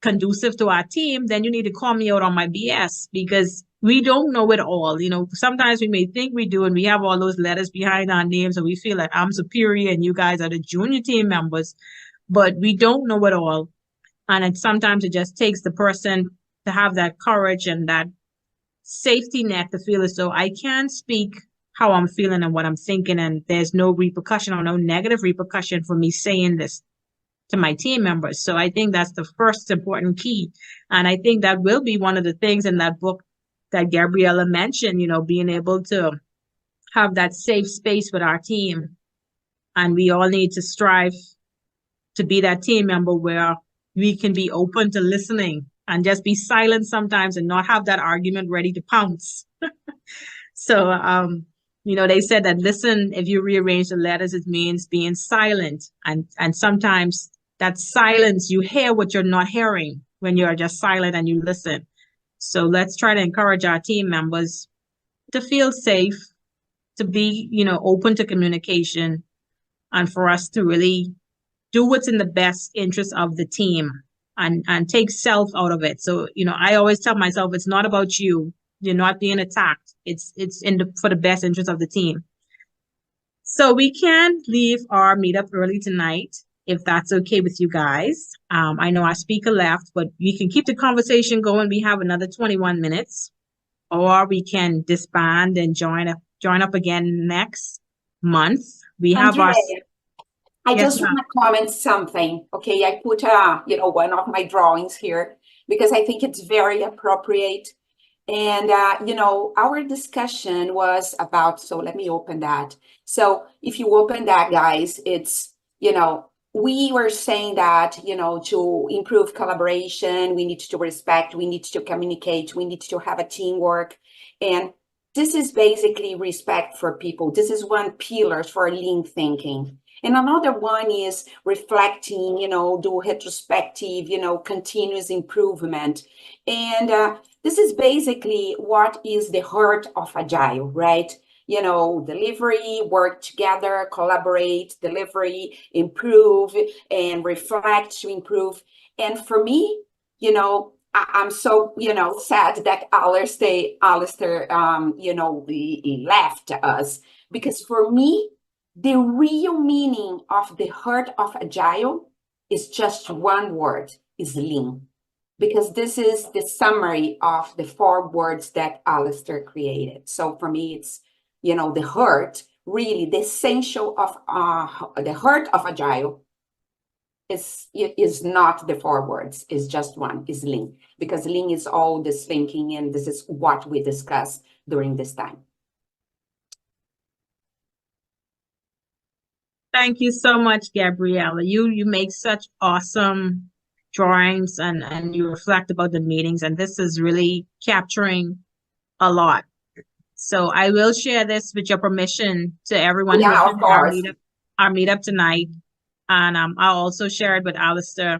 conducive to our team, then you need to call me out on my BS, because we don't know it all. Sometimes we may think we do, and we have all those letters behind our names, and we feel like I'm superior and you guys are the junior team members, but we don't know it all. And sometimes it just takes the person to have that courage and that safety net to feel as though I can speak how I'm feeling and what I'm thinking, and there's no repercussion or no negative repercussion for me saying this to my team members. So I think that's the first important key. And I think that will be one of the things in that book that Gabriella mentioned, being able to have that safe space with our team. And we all need to strive to be that team member where we can be open to listening and just be silent sometimes and not have that argument ready to pounce. So, they said that listen, if you rearrange the letters, it means being silent. And sometimes that silence, you hear what you're not hearing when you're just silent and you listen. So let's try to encourage our team members to feel safe, to be, open to communication, and for us to really do what's in the best interest of the team and take self out of it. So, I always tell myself, it's not about you. You're not being attacked. It's for the best interest of the team. So we can leave our meetup early tonight, if that's okay with you guys. I know our speaker left, but we can keep the conversation going. We have another 21 minutes, or we can disband and join up again next month. We have Andrea, I Yes, just want to comment something. Okay, I put one of my drawings here because I think it's very appropriate. And our discussion was about, so let me open that. So if you open that, guys, it's we were saying that to improve collaboration, we need to respect, we need to communicate, we need to have a teamwork. And this is basically respect for people. This is one pillar for lean thinking. And another one is reflecting, do retrospective, continuous improvement. And this is basically what is the heart of Agile, right? Delivery, work together, collaborate, delivery, improve, and reflect to improve. And for me, I'm so, sad that Alistair, he left us, because for me, the real meaning of the heart of Agile is just one word, is lean. Because this is the summary of the 4 words that Alistair created. So for me, it's, the heart, really the essential of the heart of Agile is not the 4 words, it's just one, is lean. Because lean is all this thinking, and this is what we discuss during this time. Thank you so much, Gabriella. You make such awesome drawings, and you reflect about the meetings, and this is really capturing a lot. So I will share this with your permission to everyone who attended our meetup tonight. And I'll also share it with Alistair.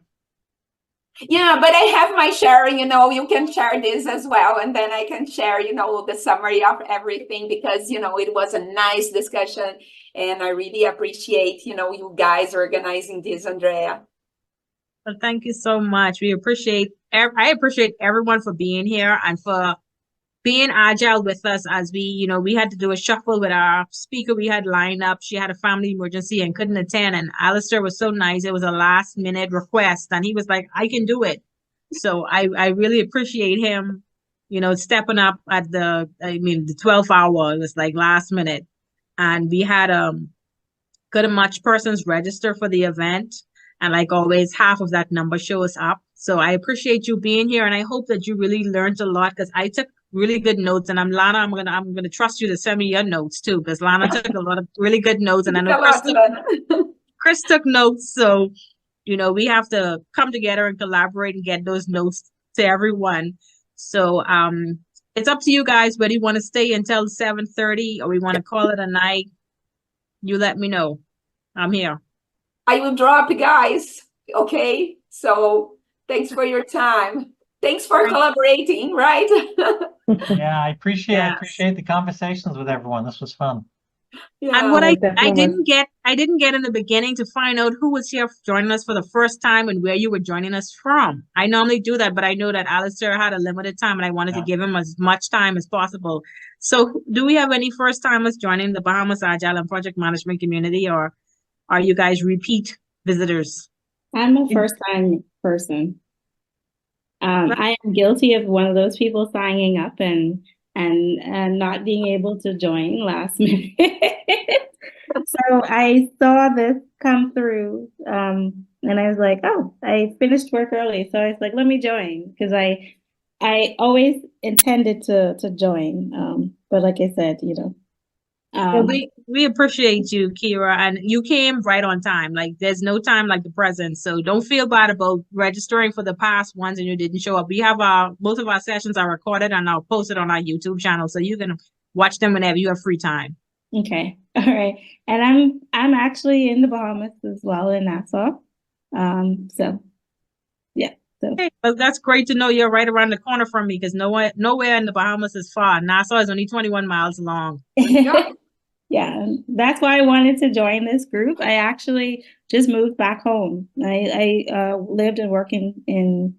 Yeah, but I have my sharing, you can share this as well. And then I can share, the summary of everything, because, it was a nice discussion. And I really appreciate, you guys organizing this, Andrea. Well, thank you so much. I appreciate everyone for being here and for being agile with us, as we had to do a shuffle with our speaker we had lined up. She had a family emergency and couldn't attend. And Alistair was so nice. It was a last minute request, and he was like, I can do it. So I really appreciate him, stepping up at the 12th hour. It was like last minute. And we had good much persons register for the event. And like always, half of that number shows up. So I appreciate you being here, and I hope that you really learned a lot, because I took really good notes. And Lana, I'm gonna trust you to send me your notes too, because Lana took a lot of really good notes, and I know Chris took notes. So we have to come together and collaborate and get those notes to everyone. So it's up to you guys whether you want to stay until 7:30 or we want to call it a night. You let me know. I'm here. I will drop, guys. Okay. So thanks for your time. Thanks for collaborating, right? Yeah, I appreciate the conversations with everyone. This was fun. Yeah, and what I didn't get in the beginning to find out who was here joining us for the first time and where you were joining us from. I normally do that, but I know that Alistair had a limited time, and I wanted to give him as much time as possible. So do we have any first timers joining the Bahamas Agile and Project Management community, or are you guys repeat visitors? I'm a first time person. I am guilty of one of those people signing up and not being able to join last minute. So I saw this come through, and I was like, oh, I finished work early, so I was like, let me join, because I always intended to join, but like I said, we appreciate you, Kira, and you came right on time. Like, there's no time like the present, so don't feel bad about registering for the past ones and you didn't show up. We have both of our sessions are recorded and are posted on our YouTube channel, so you can watch them whenever you have free time. Okay, all right. And I'm actually in the Bahamas as well, in Nassau. So yeah. So. Okay, well, that's great to know you're right around the corner from me, because nowhere in the Bahamas is far. Nassau is only 21 miles long. Yeah, that's why I wanted to join this group. I actually just moved back home. I lived and worked in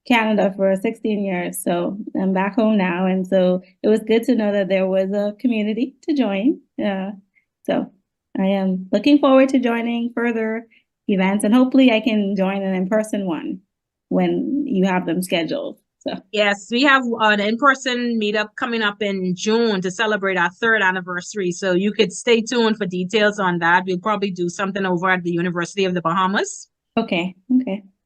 Canada for 16 years, so I'm back home now. And so it was good to know that there was a community to join. So I am looking forward to joining further events, and hopefully I can join an in-person one when you have them scheduled. So yes, we have an in-person meetup coming up in June to celebrate our 3rd anniversary. So you could stay tuned for details on that. We'll probably do something over at the University of the Bahamas. Okay.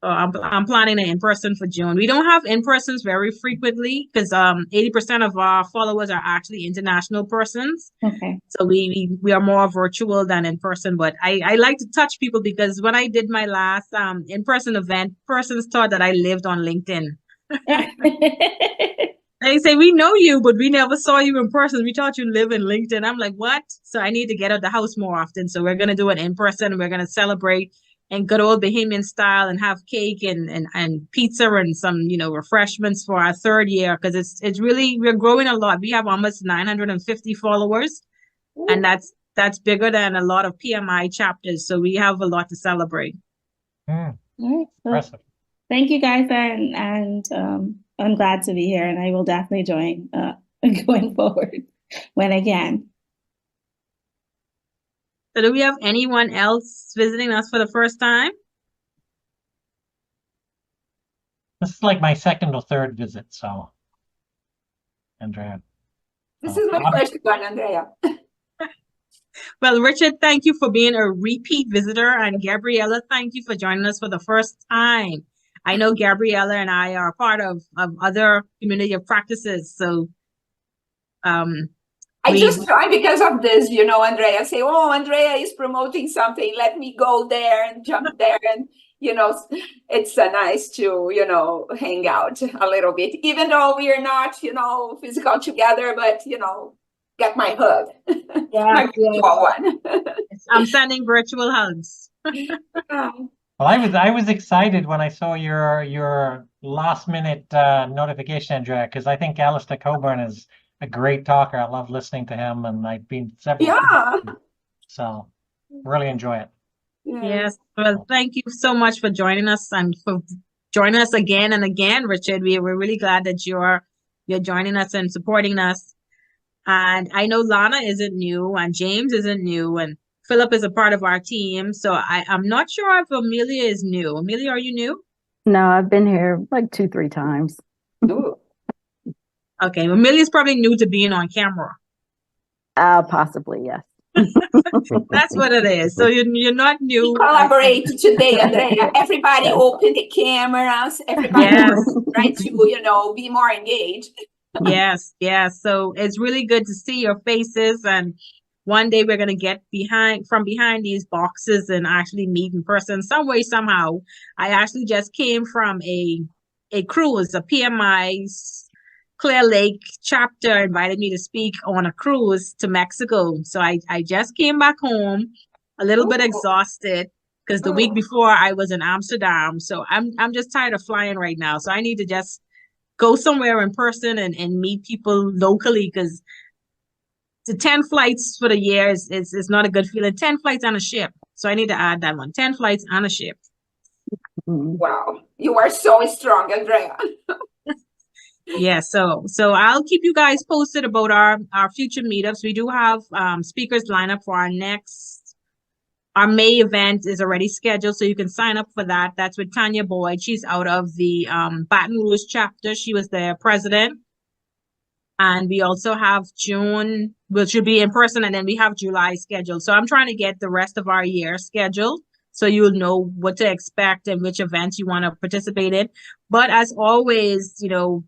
So I'm planning an in-person for June. We don't have in-persons very frequently, because 80% of our followers are actually international persons. Okay. So we are more virtual than in person. But I like to touch people, because when I did my last in-person event, persons thought that I lived on LinkedIn. They say, we know you, but we never saw you in person. We thought you live in LinkedIn. I'm like, what? So I need to get out the house more often. So we're going to do it in person. We're going to celebrate in good old Bahamian style and have cake and pizza and some, refreshments for our 3rd year. Because it's really, we're growing a lot. We have almost 950 followers. Ooh. And that's bigger than a lot of PMI chapters. So we have a lot to celebrate. All right. Impressive. Thank you guys, and I'm glad to be here, and I will definitely join going forward when I can. So do we have anyone else visiting us for the first time? This is like my 2nd or 3rd visit, so Andrea. This is my first one, Andrea. Well, Richard, thank you for being a repeat visitor, and Gabriella, thank you for joining us for the first time. I know Gabriella and I are part of other community of practices, so I just try because of this, Andrea say, oh, Andrea is promoting something, let me go there and jump there, and it's nice to hang out a little bit, even though we are not physical together, but get my hug. My virtual one. I'm sending virtual hugs. Well, I was excited when I saw your last minute notification, Andrea, because I think Alistair Cockburn is a great talker. I love listening to him, and I've been several times, so really enjoy it. Yes. Well, thank you so much for joining us and for joining us again and again, Richard. We're really glad that you're joining us and supporting us. And I know Lana isn't new, and James isn't new, and Philip is a part of our team. So I'm not sure if Amelia is new. Amelia, are you new? No, I've been here like 2-3 times. Ooh. Okay, Amelia's probably new to being on camera. Possibly, yes. That's what it is. So you're not new. We collaborate today, Andrea. Everybody open the cameras. Everybody try to, be more engaged. Yes. So it's really good to see your faces, and one day we're gonna get from behind these boxes and actually meet in person some way, somehow. I actually just came from a cruise, a PMI's Clear Lake chapter invited me to speak on a cruise to Mexico. So I just came back home a little bit exhausted because the week before I was in Amsterdam. So I'm just tired of flying right now. So I need to just go somewhere in person and meet people locally, because the 10 flights for the year is not a good feeling. 10 flights on a ship. So I need to add that one. 10 flights on a ship. Wow. You are so strong, Andrea. Yeah, so I'll keep you guys posted about our future meetups. We do have speakers lined up for our May event is already scheduled, so you can sign up for that. That's with Tanya Boyd. She's out of the Baton Rouge chapter. She was the president. And we also have June, which should be in person, and then we have July scheduled. So I'm trying to get the rest of our year scheduled, so you'll know what to expect and which events you want to participate in. But as always,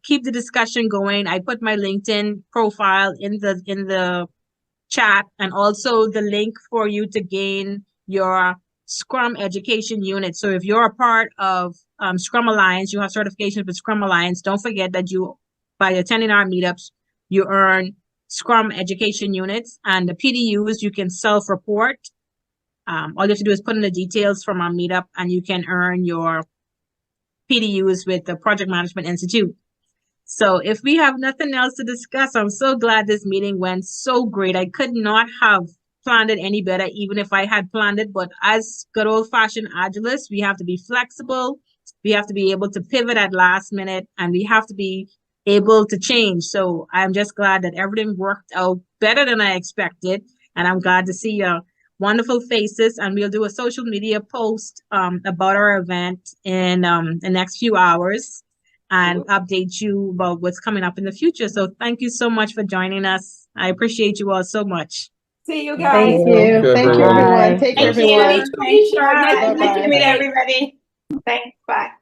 keep the discussion going. I put my LinkedIn profile in the chat, and also the link for you to gain your Scrum education unit. So if you're a part of Scrum Alliance, you have certifications with Scrum Alliance, don't forget that by attending our meetups, you earn Scrum education units, and the PDUs you can self-report. All you have to do is put in the details from our meetup, and you can earn your PDUs with the Project Management Institute. So if we have nothing else to discuss, I'm so glad this meeting went so great. I could not have planned it any better, even if I had planned it. But as good old-fashioned Agilists, we have to be flexible. We have to be able to pivot at last minute, and we have to be able to change. So I'm just glad that everything worked out better than I expected. And I'm glad to see your wonderful faces. And we'll do a social media post about our event in the next few hours and update you about what's coming up in the future. So thank you so much for joining us. I appreciate you all so much. See you guys. Thank you. Thank you, everyone. Take care, everyone. Nice to meet Bye-bye. everybody. Thanks. Bye.